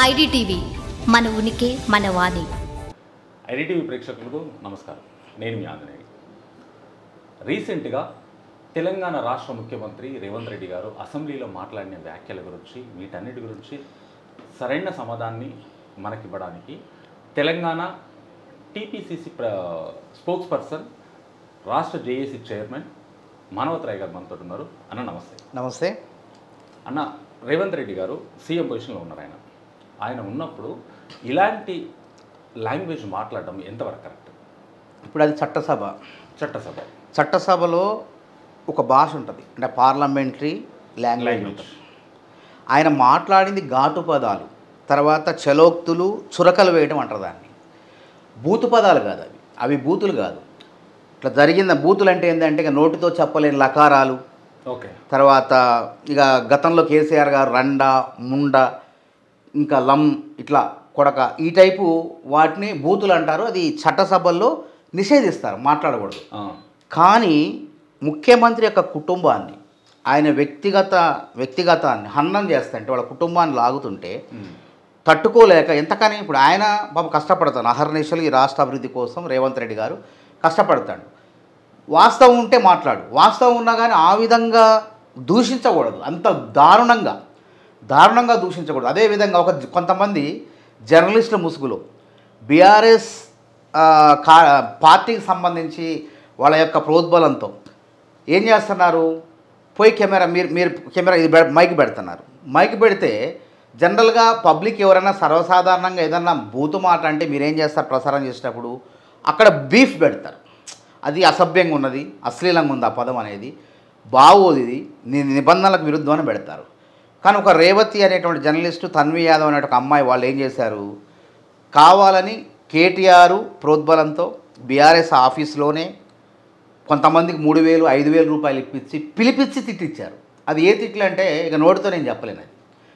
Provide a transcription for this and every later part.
IDTV మన ఉనికి మన వాణి. ఐడిటీవీ ప్రేక్షకులకు నమస్కారం. నేను మీ ఆంజనేయ. రీసెంట్గా తెలంగాణ రాష్ట్ర ముఖ్యమంత్రి రేవంత్ రెడ్డి గారు అసెంబ్లీలో మాట్లాడిన వ్యాఖ్యల గురించి వీటన్నిటి గురించి సరైన సమాధానాన్ని మనకివ్వడానికి తెలంగాణ టీపీసీసీ స్పోక్స్ పర్సన్ రాష్ట్ర జేఏసీ చైర్మన్ మానవతరాయ్ గారు మనతో ఉన్నారు. అన్న నమస్తే. నమస్తే అన్న, రేవంత్ రెడ్డి గారు సీఎం పొజిషన్లో ఉన్నారు. ఆయన ఉన్నప్పుడు ఇలాంటి లాంగ్వేజ్ మాట్లాడడం ఎంతవరకు కరెక్ట్? ఇప్పుడు అది చట్టసభలో ఒక భాష ఉంటుంది, అంటే పార్లమెంటరీ లాంగ్వేజ్ ఉంటుంది. ఆయన మాట్లాడింది ఘాటు పదాలు, తర్వాత చలోక్తులు, చురకలు వేయడం అంటారు దాన్ని. బూతు పదాలు కాదు అవి బూతులు కాదు. ఇట్లా జరిగిన బూతులు అంటే ఏంటంటే ఇక నోటితో చెప్పలేని లకారాలు. ఓకే. తర్వాత ఇక గతంలో కేసీఆర్ గారు రండ, ముండ, ఇంకా లం, ఇట్లా కొడక, ఈ టైపు వాటిని బూతులు అంటారు. అది చట్టసభల్లో నిషేధిస్తారు, మాట్లాడకూడదు. కానీ ముఖ్యమంత్రి యొక్క కుటుంబాన్ని, ఆయన వ్యక్తిగతాన్ని హననం చేస్తుంటే, వాళ్ళ కుటుంబాన్ని లాగుతుంటే తట్టుకోలేక ఎంతకని ఇప్పుడు ఆయన పాపం కష్టపడతాను అహర్నిశలు ఈ రాష్ట్ర అభివృద్ధి కోసం రేవంత్ రెడ్డి గారు కష్టపడతాడు. వాస్తవం ఉంటే మాట్లాడు, వాస్తవం ఉన్నా కానీ ఆ విధంగా దూషించకూడదు, అంత దారుణంగా దూషించకూడదు. అదేవిధంగా కొంతమంది జర్నలిస్టుల ముసుగులో బీఆర్ఎస్ పార్టీకి సంబంధించి వాళ్ళ యొక్క ప్రోద్బలంతో ఏం చేస్తున్నారు, పోయి మీరు కెమెరా ఇది మైక్ పెడుతున్నారు. మైక్ పెడితే జనరల్గా పబ్లిక్ ఎవరైనా సర్వసాధారణంగా ఏదన్నా బూతు మాట అంటే మీరేం చేస్తారు, ప్రసారం చేసేటప్పుడు అక్కడ బీఫ్ పెడతారు. అది అసభ్యంగా ఉన్నది, అశ్లీలంగా ఉంది ఆ పదం అనేది, బాగోదు, ఇది నిబంధనలకు విరుద్ధమని పెడతారు. కానీ ఒక రేవతి అనేటువంటి జర్నలిస్టు, తన్వి యాదవ్ అనే ఒక అమ్మాయి, వాళ్ళు ఏం చేశారు, కావాలని కేటీఆర్ ప్రోద్బలంతో బీఆర్ఎస్ ఆఫీస్లోనే కొంతమందికి 3,000, 5,000 రూపాయలు పిలిపించి తిట్టించారు. అది ఏ తిట్లు అంటే ఇక నోటితో నేను చెప్పలేను. అది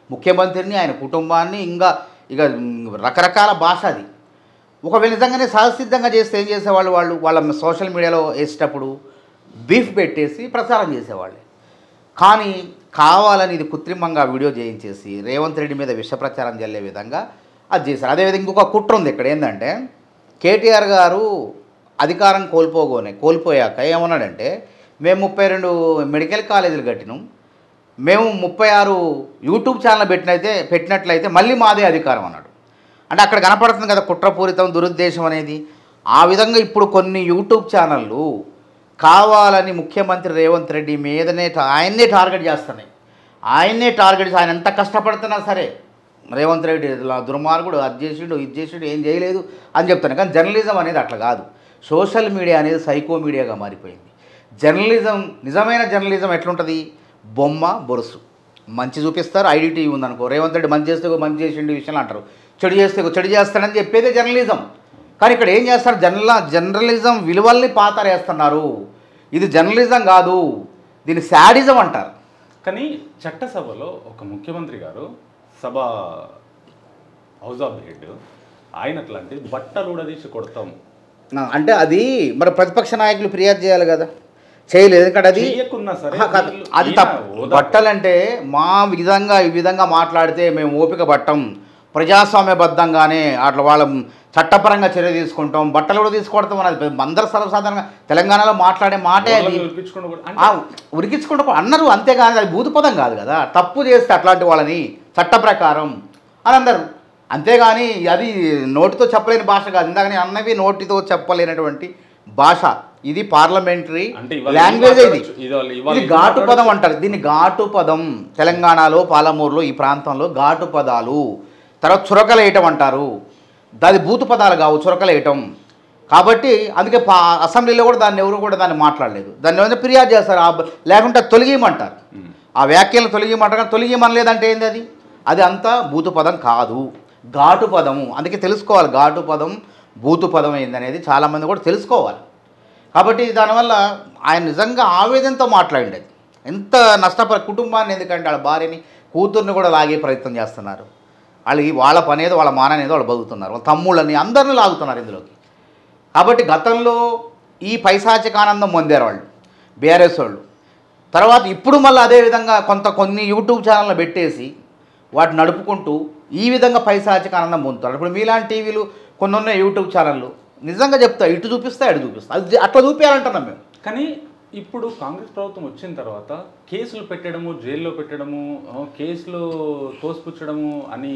ముఖ్యమంత్రిని, ఆయన కుటుంబాన్ని, ఇక రకరకాల భాష. అది ఒకవేళ నిజంగానే సహసిద్ధంగా చేస్తే ఏం చేసేవాళ్ళు, వాళ్ళ సోషల్ మీడియాలో వేసేటప్పుడు బీఫ్ పెట్టేసి ప్రచారం చేసేవాళ్ళు. కానీ కావాలని ఇది కృత్రిమంగా వీడియో చేయించేసి రేవంత్ రెడ్డి మీద విష ప్రచారం జల్లే విధంగా అది చేశారు. అదేవిధంగా ఇంకొక కుట్ర ఉంది ఇక్కడ. ఏంటంటే కేటీఆర్ గారు అధికారం కోల్పోయాక ఏమన్నాడంటే, మేము 32 మెడికల్ కాలేజీలు కట్టినాం, మేము 36 యూట్యూబ్ ఛానల్ పెట్టినట్లయితే మళ్ళీ మాదే అధికారం అన్నాడు. అంటే అక్కడ కనపడుతుంది కదా కుట్రపూరితం, దురుద్దేశం అనేది. ఆ విధంగా ఇప్పుడు కొన్ని యూట్యూబ్ ఛానళ్ళు కావాలని ముఖ్యమంత్రి రేవంత్ రెడ్డి మీదనే ఆయన్నే టార్గెట్ చేస్తున్నాయి. ఆయన ఎంత కష్టపడుతున్నా సరే రేవంత్ రెడ్డి దుర్మార్గుడు, అది చేసిండు, ఇది చేసిండు, ఏం చేయలేదు అని చెప్తాను. కానీ జర్నలిజం అనేది అట్లా కాదు. సోషల్ మీడియా అనేది సైకో మీడియాగా మారిపోయింది. నిజమైన జర్నలిజం ఎట్లుంటుంది, బొమ్మ బొరుసు. మంచి చూపిస్తారు, ఐడిటీవీ ఉందనుకో, రేవంత్ రెడ్డి మంచి చేస్తే మంచి చేసిండు విషయాలు అంటారు, చెడు చేస్తే చెడు చేస్తాడని చెప్పేదే జర్నలిజం. కానీ ఇక్కడ ఏం చేస్తారు, జర్నలిజం విలువల్ని పాతరేస్తున్నారు. ఇది జర్నలిజం కాదు, దీన్ని శాడిజం అంటారు. కానీ చట్టసభలో ఒక ముఖ్యమంత్రి గారు సభ హౌస్ ఆఫ్ హెడ్, ఆయన అట్లాంటి బట్టలు ఊడదీసి కొడతాం అంటే అది మరి ప్రతిపక్ష నాయకులు ఫిర్యాదు చేయాలి కదా, చేయలేదు. ఎందుకంటే అది తప్పు. బట్టలంటే ఈ విధంగా మాట్లాడితే మేము ఓపిక పట్టం, ప్రజాస్వామ్యబద్ధంగానే అట్లా వాళ్ళ చట్టపరంగా చర్య తీసుకుంటాం, బట్టలు కూడా తీసుకొడతాం అన్నది అందరూ సర్వసాధారణంగా తెలంగాణలో మాట్లాడే మాటే. అది ఉరికించుకుంటూ అన్నారు, అంతేగాని అది భూతపదం కాదు కదా. తప్పు చేస్తే అట్లాంటి వాళ్ళని చట్ట ప్రకారం అని అందరు, అంతేగాని అది నోటితో చెప్పలేని భాష కాదు. ఇందాక అన్నవి నోటితో చెప్పలేనటువంటి భాష. ఇది పార్లమెంటరీ లాంగ్వేజ్. ఇది ఘాటు పదం అంటారు, దీన్ని ఘాటు పదం. తెలంగాణలో పాలమూరులో ఈ ప్రాంతంలో ఘాటు పదాలు. తర్వాత చురకలేయటం అంటారు, అది బూతు పదాలు కావు, చురకలేయటం. కాబట్టి అందుకే అసెంబ్లీలో కూడా ఎవరు మాట్లాడలేదు. దాన్ని ఏమైనా ఫిర్యాదు చేస్తారు, లేకుంటే తొలగియమంటారు. ఆ వ్యాఖ్యలను తొలగియమంటారు. కానీ తొలగియమనలేదంటే ఏంది, అది అంతా బూతు పదం కాదు, ఘాటు పదము. అందుకే తెలుసుకోవాలి ఘాటు పదం బూతు పదం ఏందనేది చాలామంది కూడా తెలుసుకోవాలి. కాబట్టి దానివల్ల ఆయన నిజంగా ఆవేదనతో మాట్లాడింది. ఎంత కుటుంబాన్ని, ఎందుకంటే వాళ్ళ భార్యని, కూతుర్ని కూడా లాగే ప్రయత్నం చేస్తున్నారు. వాళ్ళ పని ఏదో, వాళ్ళ మాన ఏదో వాళ్ళు బతుకుతున్నారు, వాళ్ళ తమ్ముళ్ళని అందరినీ లాగుతున్నారు ఇందులోకి. కాబట్టి గతంలో ఈ పైశాచిక ఆనందం పొందారు వాళ్ళు బీఆర్ఎస్ వాళ్ళు. తర్వాత ఇప్పుడు మళ్ళీ అదేవిధంగా కొన్ని యూట్యూబ్ ఛానళ్ళు పెట్టేసి వాటిని నడుపుకుంటూ ఈ విధంగా పైశాచిక ఆనందం పొందుతారు. ఇప్పుడు మీలాంటి టీవీలు కొన్ని ఉన్నాయి, యూట్యూబ్ ఛానళ్ళు, నిజంగా చెప్తా, ఇటు చూపిస్తా అటు చూపిస్తా, అది అట్లా చూపించాలంటున్నాం మేము. కానీ ఇప్పుడు కాంగ్రెస్ ప్రభుత్వం వచ్చిన తర్వాత కేసులు పెట్టడము, జైల్లో పెట్టడము, కేసులు తోసిపుచ్చడము అని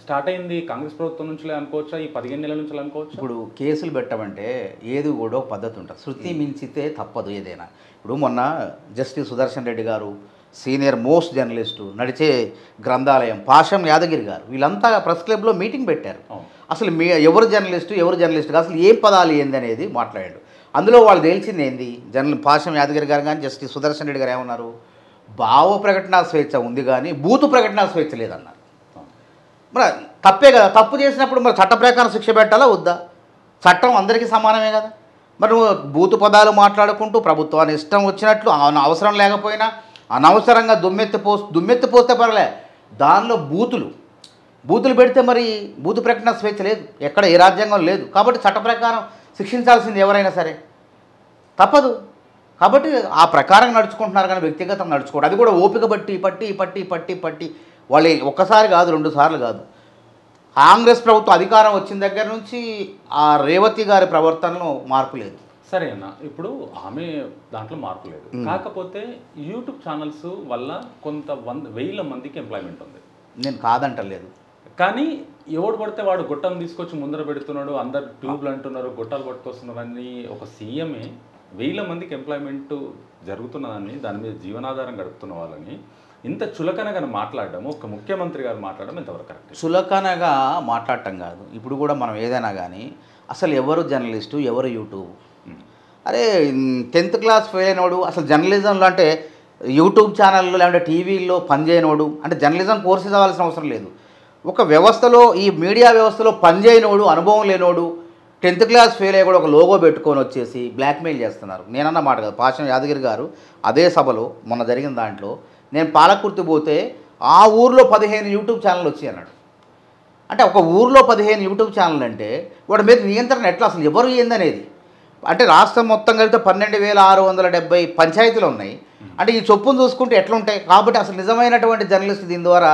స్టార్ట్ అయింది కాంగ్రెస్ ప్రభుత్వం నుంచిలే అనుకోవచ్చా? ఈ 15 నెలల నుంచి అనుకోవచ్చు. ఇప్పుడు కేసులు పెట్టమంటే ఏది కూడా ఒక పద్ధతి ఉంటుంది, శృతి మించితే తప్పదు ఏదైనా. ఇప్పుడు మొన్న జస్టిస్ సుదర్శన్ రెడ్డి గారు, సీనియర్ మోస్ట్ జర్నలిస్టు, నడిచే గ్రంథాలయం పాషం యాదగిరి గారు, వీళ్ళంతా ప్రెస్ క్లబ్లో మీటింగ్ పెట్టారు. అసలు ఎవరు జర్నలిస్టు అసలు ఏం పదాలు ఏంది అనేది మాట్లాడాడు. అందులో వాళ్ళు తేల్చింది ఏంది, పాషం యాదగిరి గారు కానీ జస్టిస్ సుదర్శన్ రెడ్డి గారు ఏమన్నారు, భావ ప్రకటన స్వేచ్ఛ ఉంది కానీ బూతు ప్రకటన స్వేచ్ఛ లేదన్నారు. మరి తప్పే కదా, తప్పు చేసినప్పుడు మరి చట్ట ప్రకారం శిక్ష పెట్టాలా వద్దా? చట్టం అందరికీ సమానమే కదా. మరి నువ్వు బూతు పదాలు మాట్లాడుకుంటూ ప్రభుత్వాన్ని ఇష్టం వచ్చినట్లు అవసరం లేకపోయినా అనవసరంగా దుమ్మెత్తి పోస్తే పర్లే, దానిలో బూతులు పెడితే మరి బూతు ప్రకటన స్వేచ్ఛ లేదు, ఎక్కడ ఏ రాజ్యాంగం లేదు. కాబట్టి చట్ట ప్రకారం శిక్షించాల్సింది ఎవరైనా సరే, తప్పదు. కాబట్టి ఆ ప్రకారం నడుచుకుంటున్నారు కానీ వ్యక్తిగతంగా నడుచుకోవడం, అది కూడా ఓపిక పట్టి వాళ్ళు ఒక్కసారి కాదు 2 సార్లు కాదు. కాంగ్రెస్ ప్రభుత్వం అధికారం వచ్చిన దగ్గర నుంచి ఆ రేవతి గారి ప్రవర్తనలో మార్పు లేదు. సరే అన్న, ఇప్పుడు ఆమె దాంట్లో మార్పు లేదు, కాకపోతే యూట్యూబ్ ఛానల్స్ వల్ల కొంత వేల మందికి ఎంప్లాయ్మెంట్ ఉంది, నేను కాదంటలేదు. కానీ ఎవడు పడితే వాడు గొట్టం తీసుకొచ్చి ముందర పెడుతున్నాడు, అందరు ట్యూబ్లు అంటున్నారు, గొట్టాలు పట్టుకొస్తున్నారు అని ఒక సీఎంఏ వేల మందికి ఎంప్లాయ్మెంట్ జరుగుతున్నదని, దాని మీద జీవనాధారం గడుపుతున్న వాళ్ళని ఇంత చులకనగా మాట్లాడడం, ఒక ముఖ్యమంత్రి గారు మాట్లాడడం ఎంతవరకు కరెక్ట్? చులకనగా మాట్లాడటం కాదు. ఇప్పుడు కూడా మనం ఏదైనా కానీ అసలు ఎవరు జర్నలిస్టు, ఎవరు యూట్యూబ్? అరే 10th క్లాస్ ఫెయిల్ అయినోడు అసలు జర్నలిజంలో అంటే యూట్యూబ్ ఛానల్లో లేదంటే టీవీల్లో పనిచేయనోడు అంటే జర్నలిజం కోర్సు చదవాల్సిన అవసరం లేదు. ఒక వ్యవస్థలో, ఈ మీడియా వ్యవస్థలో పనిచేయనోడు, అనుభవం లేనోడు 10th క్లాస్ ఫెయిల్ అయ్యి కూడా ఒక లోగో పెట్టుకొని వచ్చేసి బ్లాక్మెయిల్ చేస్తున్నారు. నేనన్న మాట కాదు, పాషం యాదగిరి గారు అదే సభలో మొన్న జరిగిన దాంట్లో, నేను పాలకుర్తి పోతే ఆ ఊర్లో 15 యూట్యూబ్ ఛానల్ వచ్చి అన్నాడు. అంటే ఒక ఊర్లో 15 యూట్యూబ్ ఛానల్ అంటే వాడి మీద నియంత్రణ ఎట్లా, అసలు ఎవరు ఏందనేది. అంటే రాష్ట్రం మొత్తం కలిపితే 12,670 పంచాయతీలు ఉన్నాయి. అంటే ఈ చొప్పును చూసుకుంటే ఎట్లుంటాయి? కాబట్టి అసలు నిజమైనటువంటి జర్నలిస్ట్ దీని ద్వారా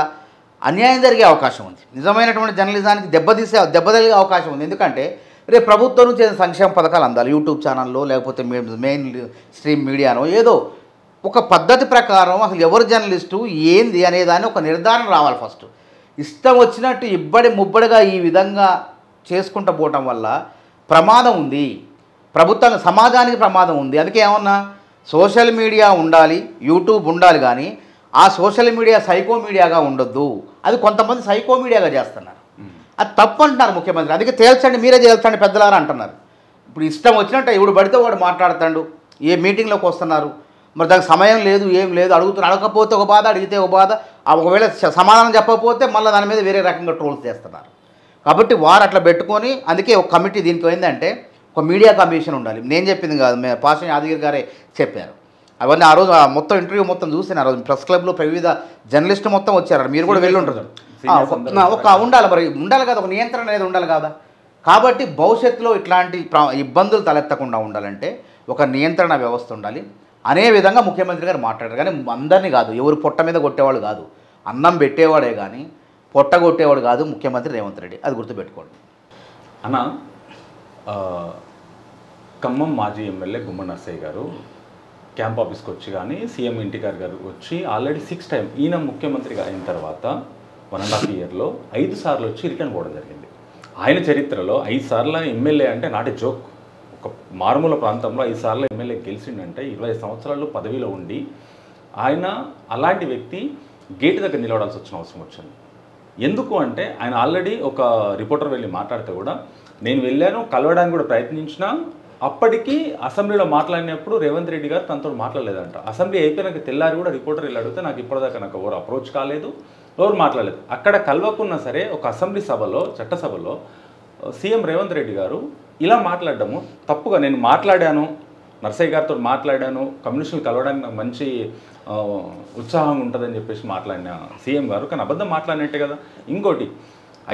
అన్యాయం జరిగే అవకాశం ఉంది, నిజమైనటువంటి జర్నలిజానికి దెబ్బతలిగే అవకాశం ఉంది. ఎందుకంటే రేపు ప్రభుత్వం నుంచి సంక్షేమ పథకాలు అందాలి, యూట్యూబ్ ఛానల్లో లేకపోతే మెయిన్ స్ట్రీమ్ మీడియానో ఏదో ఒక పద్ధతి ప్రకారం అసలు ఎవరు జర్నలిస్టు ఏంది అనేదాన్ని ఒక నిర్ధారణ రావాలి. ఫస్ట్ ఇష్టం వచ్చినట్టు ముబ్బడిగా ఈ విధంగా చేసుకుంటూ పోవటం వల్ల ప్రమాదం ఉంది, ప్రభుత్వానికి సమాజానికి ప్రమాదం ఉంది. అందుకే ఏమన్నా సోషల్ మీడియా ఉండాలి, యూట్యూబ్ ఉండాలి, కానీ ఆ సోషల్ మీడియా సైకో మీడియాగా ఉండొద్దు. అది కొంతమంది సైకో మీడియాగా చేస్తున్నారు, అది తప్పు అంటున్నారు ముఖ్యమంత్రి. అందుకే తేల్చండి, మీరే తేల్చండి పెద్దలారా అంటున్నారు. ఇప్పుడు ఇష్టం వచ్చినట్టు ఎవడు పడితే వాడు మాట్లాడుతాడు, ఏ మీటింగ్లోకి వస్తున్నారు, మరి దానికి సమయం లేదు, ఏం లేదు, అడగకపోతే ఒక బాధ, అడిగితే ఒక బాధ, ఒకవేళ సమాధానం చెప్పకపోతే మళ్ళీ దాని మీద వేరే రకంగా ట్రోల్స్ చేస్తున్నారు. కాబట్టి వారు అట్లా పెట్టుకొని, అందుకే ఒక కమిటీ దీనికి ఏంటంటే ఒక మీడియా కమిషన్ ఉండాలి. నేను చెప్పింది కాదు, పాషం యాదగిరి గారే చెప్పారు. అవన్నీ ఆ రోజు మొత్తం ఇంటర్వ్యూ మొత్తం చూసిన ఆ రోజు ప్రెస్ క్లబ్లో వివిధ జర్నలిస్టు మొత్తం వచ్చారు, మీరు కూడా వెళ్ళి ఉంటారు. ఒక ఉండాలి, మరి ఉండాలి కదా, ఒక నియంత్రణ అనేది ఉండాలి కదా. కాబట్టి భవిష్యత్తులో ఇట్లాంటి ఇబ్బందులు తలెత్తకుండా ఉండాలంటే ఒక నియంత్రణ వ్యవస్థ ఉండాలి అనే విధంగా ముఖ్యమంత్రి గారు మాట్లాడారు. కానీ అందరినీ కాదు, ఎవరు పొట్ట మీద కొట్టేవాడు కాదు, అన్నం పెట్టేవాడే కానీ పొట్ట కొట్టేవాడు కాదు ముఖ్యమంత్రి రేవంత్ రెడ్డి, అది గుర్తుపెట్టుకోండి అన్న. ఖమ్మం మాజీ ఎమ్మెల్యే గుమ్మడి నర్సయ్య గారు క్యాంప్ ఆఫీస్కి వచ్చి కానీ సీఎం ఎన్టీఆర్ గారు వచ్చి ఆల్రెడీ 6 టైం ఈయన ముఖ్యమంత్రిగా అయిన తర్వాత 1.5 ఇయర్లో 5 సార్లు వచ్చి రిటర్న్ పోవడం జరిగింది. ఆయన చరిత్రలో 5 సార్లు ఎమ్మెల్యే అంటే నాటి జోక్. ఒక మారుమూల ప్రాంతంలో 5 సార్లు ఎమ్మెల్యే గెలిచిండంటే 20 సంవత్సరాలు పదవిలో ఉండి ఆయన అలాంటి వ్యక్తి గేటు దగ్గర నిలబడాల్సి వచ్చిన అవసరం వచ్చింది. ఎందుకు అంటే ఆయన ఆల్రెడీ ఒక రిపోర్టర్ వెళ్ళి మాట్లాడితే కూడా నేను వెళ్ళాను, కలవడానికి కూడా ప్రయత్నించినా, అప్పటికి అసెంబ్లీలో మాట్లాడినప్పుడు రేవంత్ రెడ్డి గారు తనతో మాట్లాడలేదంట. అసెంబ్లీ అయిపోయినాక తెల్లారి కూడా రిపోర్టర్ వెళ్ళి అడిగితే నాకు ఇప్పటిదాకా నాకు ఎవరు అప్రోచ్ కాలేదు, ఎవరు మాట్లాడలేదు. అక్కడ కలవకున్నా సరే ఒక అసెంబ్లీ సభలో, చట్టసభలో సీఎం రేవంత్ రెడ్డి గారు ఇలా మాట్లాడడము తప్పుగా, నేను మాట్లాడాను, నర్సయ్య గారితో మాట్లాడాను, కమ్యూనిస్టుని కలవడానికి నాకు మంచి ఉత్సాహం ఉంటుందని చెప్పేసి మాట్లాడిన సీఎం గారు కానీ అబద్ధం మాట్లాడినట్టే కదా. ఇంకోటి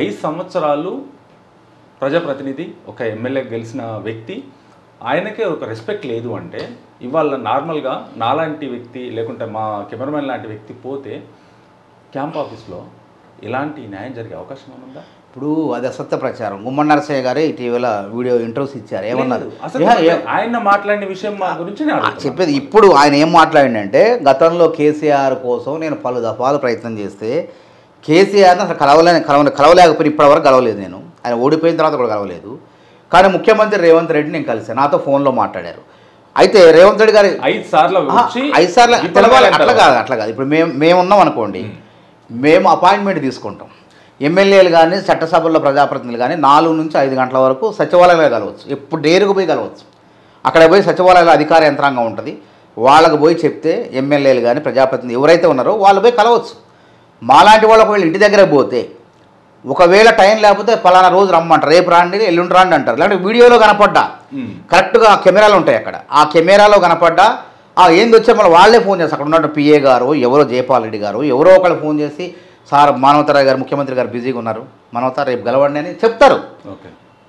5 సంవత్సరాలు ప్రజాప్రతినిధి, ఒక ఎమ్మెల్యే గెలిచిన వ్యక్తి, ఆయనకే ఒక రెస్పెక్ట్ లేదు అంటే ఇవాళ నార్మల్గా నాలాంటి వ్యక్తి లేకుంటే మా కెమెరామెన్ లాంటి వ్యక్తి పోతే క్యాంప్ ఆఫీస్లో ఇలాంటి న్యాయం జరిగే అవకాశం ఉందా? ఇప్పుడు అది అసత్య ప్రచారం. గుమ్మడి నరసయ్య గారే ఇటీవల వీడియో ఇంటర్వ్యూస్ ఇచ్చారు. ఏమన్నారు? ఆయన మాట్లాడిన విషయం గురించి చెప్పేది ఇప్పుడు ఆయన ఏం మాట్లాడిందంటే, గతంలో కేసీఆర్ కోసం నేను పలు దఫాలు ప్రయత్నం చేస్తే కేసీఆర్ని అసలు కలవలేకపోయినా ఇప్పటివరకు కలవలేదు. నేను ఆయన ఓడిపోయిన తర్వాత కూడా కలవలేదు. కానీ ముఖ్యమంత్రి రేవంత్ రెడ్డి నేను కలిసాను, నాతో ఫోన్లో మాట్లాడారు. అయితే రేవంత్ రెడ్డి గారు 5 సార్లు తెలవాలి. అట్లా కాదు. ఇప్పుడు మేమున్నాం అనుకోండి, మేము అపాయింట్మెంట్ తీసుకుంటాం. ఎమ్మెల్యేలు కానీ చట్టసభల్లో ప్రజాప్రతినిధులు కానీ 4 నుంచి 5 గంటల వరకు సచివాలయంలో కలవచ్చు. ఎప్పుడు డేరుకు పోయి కలవచ్చు. అక్కడ పోయి సచివాలయంలో అధికార యంత్రాంగం ఉంటుంది, వాళ్ళకు పోయి చెప్తే ఎమ్మెల్యేలు కానీ ప్రజాప్రతినిధులు ఎవరైతే ఉన్నారో వాళ్ళు పోయి కలవచ్చు. మాలాంటి వాళ్ళకు వీళ్ళు ఇంటి దగ్గర పోతే ఒకవేళ టైం లేకపోతే పలానా రోజు రమ్మంటారు, రేపు రాండి ఎల్లుండి రాండి అంటారు. లేదంటే వీడియోలో కనపడ్డా కరెక్ట్గా కెమెరాలు ఉంటాయి అక్కడ, ఆ కెమెరాలో కనపడ్డా ఏంది వచ్చే మళ్ళీ వాళ్ళే ఫోన్ చేస్తారు. అక్కడ ఉన్న పిఏ గారు ఎవరో జయపాల్ రెడ్డి గారు ఎవరో ఒకళ్ళు ఫోన్ చేసి సార్ మానవతారావు గారు ముఖ్యమంత్రి గారు బిజీగా ఉన్నారు, మానవతార రేపు గెలవండి అని చెప్తారు.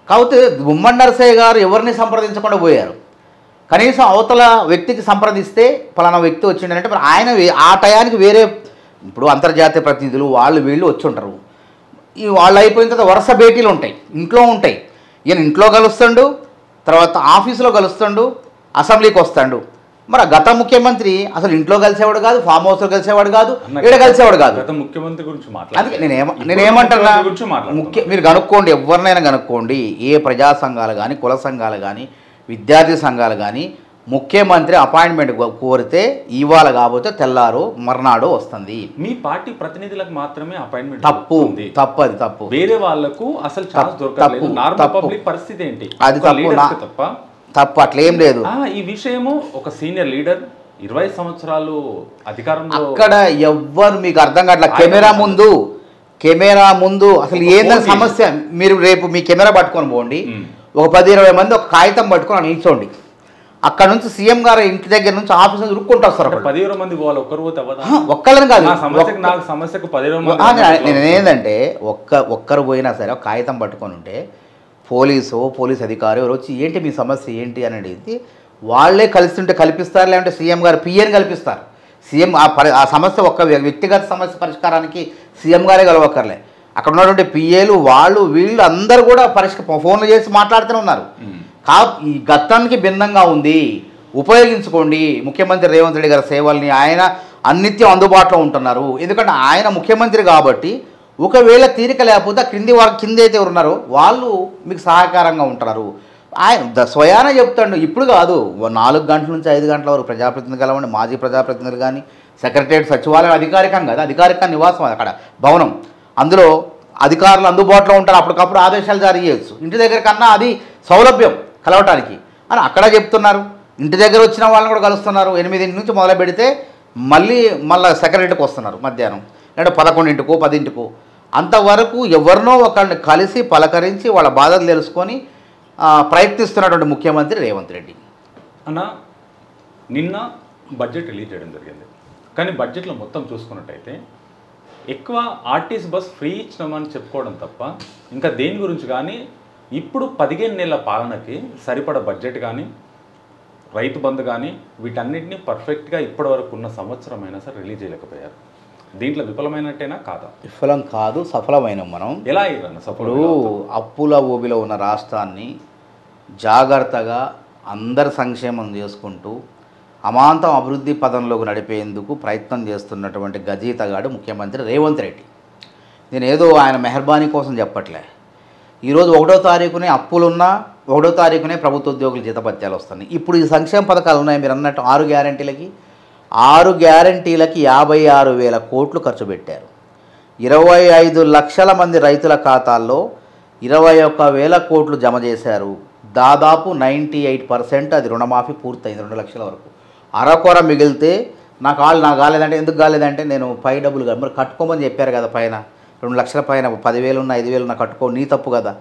కాకపోతే గుమ్మడి నరసయ్య గారు ఎవరిని సంప్రదించకుండా పోయారు. కనీసం అవతల వ్యక్తికి సంప్రదిస్తే పలానా వ్యక్తి వచ్చిండంటే మరి ఆయన ఆ టయానికి వేరే ఇప్పుడు అంతర్జాతీయ ప్రతినిధులు వాళ్ళు వీళ్ళు వచ్చి ఉంటారు. ఈ వాళ్ళు అయిపోయిన తర్వాత వరుస భేటీలు ఉంటాయి, ఇంట్లో ఉంటాయి. ఈయన ఇంట్లో కలుస్తాడు, తర్వాత ఆఫీసులో కలుస్తాడు, అసెంబ్లీకి వస్తాడు. మరి గత ముఖ్యమంత్రి అసలు ఇంట్లో కలిసేవాడు కాదు, ఫామ్ హౌస్లో కలిసేవాడు కాదు, ఇక్కడ కలిసేవాడు కాదు. ముఖ్యమంత్రి గురించి అందుకే నేనేమంటున్నా, మీరు కనుక్కోండి, ఎవరినైనా కనుక్కోండి, ఏ ప్రజా సంఘాలు కానీ కుల సంఘాలు కానీ విద్యార్థి సంఘాలు కానీ ముఖ్యమంత్రి అపాయింట్మెంట్ కోరితే ఇవాళ కాకపోతే తెల్లారు మర్నాడు వస్తుంది. మీ పార్టీ ప్రతినిధులకు మాత్రమే అపాయింట్మెంట్ తప్పు. వేరే వాళ్ళకు అసలు ఛాన్స్ దొరకలేదు. నార్మల్ పబ్లిక్ పరిస్థితి ఏంటి? అది తప్పు అట్లేం లేదు. ఈ విషయము ఒక సీనియర్ లీడర్ 20 సంవత్సరాలు అధికారంలో అక్కడ ఎవ్వరు మీకు అర్థం కావట్లా. కెమెరా ముందు అసలు ఏందని సమస్య. మీరు రేపు మీ కెమెరా పట్టుకొని పోండి, ఒక 10-20 మంది ఒక కాగితం పట్టుకొని నిల్చోండి. అక్కడ నుంచి సీఎం గారు ఇంటి దగ్గర నుంచి ఆఫీస్ నుంచి ఉరుక్కుంటూ వస్తారు. 10-20 మంది పోవాలి, ఒక్కళ్ళని కాదు. సమస్యకు 10-20 మంది. నేనేందంటే ఒక్కరు పోయినా సరే ఒక కాగితం పట్టుకొని ఉంటే పోలీస్ అధికారి ఎవరు వచ్చి ఏంటి మీ సమస్య ఏంటి అని అడిగితే వాళ్ళే కలిస్తుంటే కల్పిస్తారు, లేదంటే సీఎం గారు పిఎని కల్పిస్తారు. సీఎం ఆ సమస్య ఒక్క వ్యక్తిగత సమస్య పరిష్కారానికి సీఎం గారే కలవక్కర్లే. అక్కడ ఉన్నటువంటి పిఏలు వాళ్ళు వీళ్ళు అందరూ కూడా ఫోన్లు చేసి మాట్లాడుతూనే ఉన్నారు. ఈ గతానికి భిన్నంగా ఉంది, ఉపయోగించుకోండి. ముఖ్యమంత్రి రేవంత్ రెడ్డి గారి సేవల్ని ఆయన అన్నిత్యం అందుబాటులో ఉంటున్నారు. ఎందుకంటే ఆయన ముఖ్యమంత్రి కాబట్టి ఒకవేళ తీరిక లేకపోతే కింద అయితే ఉన్నారో వాళ్ళు మీకు సహకారంగా ఉంటున్నారు. ఆయన స్వయాన చెప్తాడు. ఇప్పుడు కాదు, 4 గంటల నుంచి 5 గంటల వరకు ప్రజాప్రతినిధులు కలవండి, మాజీ ప్రజాప్రతినిధులు కానీ సెక్రటరియట్ సచివాలయం అధికారికంగా కదా, అధికారిక నివాసం అక్కడ భవనం, అందులో అధికారులు అందుబాటులో ఉంటారు. అప్పటికప్పుడు ఆదేశాలు జారీ చేయొచ్చు. ఇంటి దగ్గర కన్నా అది సౌలభ్యం కలవటానికి అని అక్కడ చెప్తున్నారు. ఇంటి దగ్గర వచ్చిన వాళ్ళని కూడా కలుస్తున్నారు. 8 నుంచి మొదలు పెడితే మళ్ళీ సెక్రటరీకి వస్తున్నారు మధ్యాహ్నం, లేదా 11కో 10కో. అంతవరకు ఎవరినో ఒకళ్ళని కలిసి పలకరించి వాళ్ళ బాధలు తెలుసుకొని ప్రయత్నిస్తున్నటువంటి ముఖ్యమంత్రి రేవంత్ రెడ్డి. నిన్న బడ్జెట్ రిలీజ్ చేయడం జరిగింది. కానీ బడ్జెట్లో మొత్తం చూసుకున్నట్టయితే ఎక్కువ ఆర్టీసీ బస్ ఫ్రీ ఇచ్చినామని చెప్పుకోవడం తప్ప ఇంకా దేని గురించి కానీ ఇప్పుడు 15 నెలల పాలనకి సరిపడ బడ్జెట్ కానీ రైతు బంధు కానీ వీటన్నిటిని పర్ఫెక్ట్గా ఇప్పటివరకు ఉన్న సంవత్సరం అయినా సరే రిలీజ్ చేయలేకపోయారు. దీంట్లో విఫలమైనట్టేనా కాదా? విఫలం కాదు, సఫలమైన. మనం ఎలా అయ్యారన్న సఫలు? అప్పుల ఊబిలో ఉన్న రాష్ట్రాన్ని జాగ్రత్తగా అందరి సంక్షేమం చేసుకుంటూ అమాంతం అభివృద్ధి పదంలోకి నడిపేందుకు ప్రయత్నం చేస్తున్నటువంటి గజీతగాడు ముఖ్యమంత్రి రేవంత్ రెడ్డి. నేను ఏదో ఆయన మెహర్బానీ కోసం చెప్పట్లే. ఈరోజు 1వ తారీఖునే అప్పులున్నా 1వ తారీఖునే ప్రభుత్వ ఉద్యోగులు జీతభత్యాలు వస్తున్నాయి. ఇప్పుడు ఈ సంక్షేమ పథకాలు ఉన్నాయి. మీరు అన్నట్టు 6 గ్యారంటీలకి 56,000 కోట్లు ఖర్చు పెట్టారు. 25 లక్షల మంది రైతుల ఖాతాల్లో 21,000 కోట్లు జమ చేశారు. దాదాపు 98% అది రుణమాఫీ పూర్తయింది 2 లక్షల వరకు. అరకొర మిగిలితే నాకు కాలేదంటే ఎందుకు కాలేదంటే నేను పై డబ్బులు కాదు మరి కట్టుకోమని చెప్పారు కదా, పైన 2 లక్షల పైన 10,000 ఉన్న 5,000 ఉన్న కట్టుకో, నీ తప్పు కదా,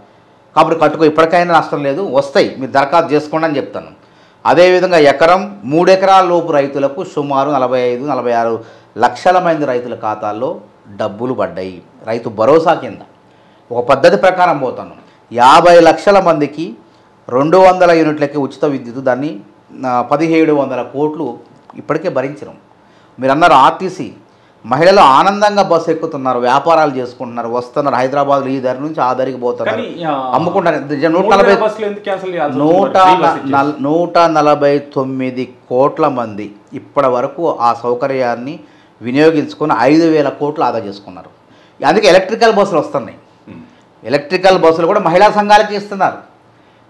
కాబట్టి కట్టుకో, ఇప్పటికైనా నష్టం లేదు, వస్తాయి, మీరు దరఖాస్తు చేసుకోండి అని చెప్తాను. అదేవిధంగా 3 ఎకరాల లోపు రైతులకు సుమారు 45-46 లక్షల మంది రైతుల ఖాతాల్లో డబ్బులు పడ్డాయి. రైతు భరోసా కింద ఒక పద్ధతి ప్రకారం పోతాను. 50 లక్షల మందికి 200 యూనిట్లకి ఉచిత విద్యుత్, దాన్ని 1700 కోట్లు ఇప్పటికే భరించినాం. మీరు అన్నారు ఆర్టీసీ మహిళలు ఆనందంగా బస్సు ఎక్కుతున్నారు, వ్యాపారాలు చేసుకుంటున్నారు, వస్తున్నారు. హైదరాబాద్లో ఈ ధర నుంచి ఆ ధరికి పోతున్నారు, అమ్ముకుంటారు. 149 కోట్ల మంది ఇప్పటి వరకు ఆ సౌకర్యాన్ని వినియోగించుకొని 5,000 కోట్లు ఆదా చేసుకున్నారు. అందుకే ఎలక్ట్రికల్ బస్సులు వస్తున్నాయి. ఎలక్ట్రికల్ బస్సులు కూడా మహిళా సంఘాలకి ఇస్తున్నారు.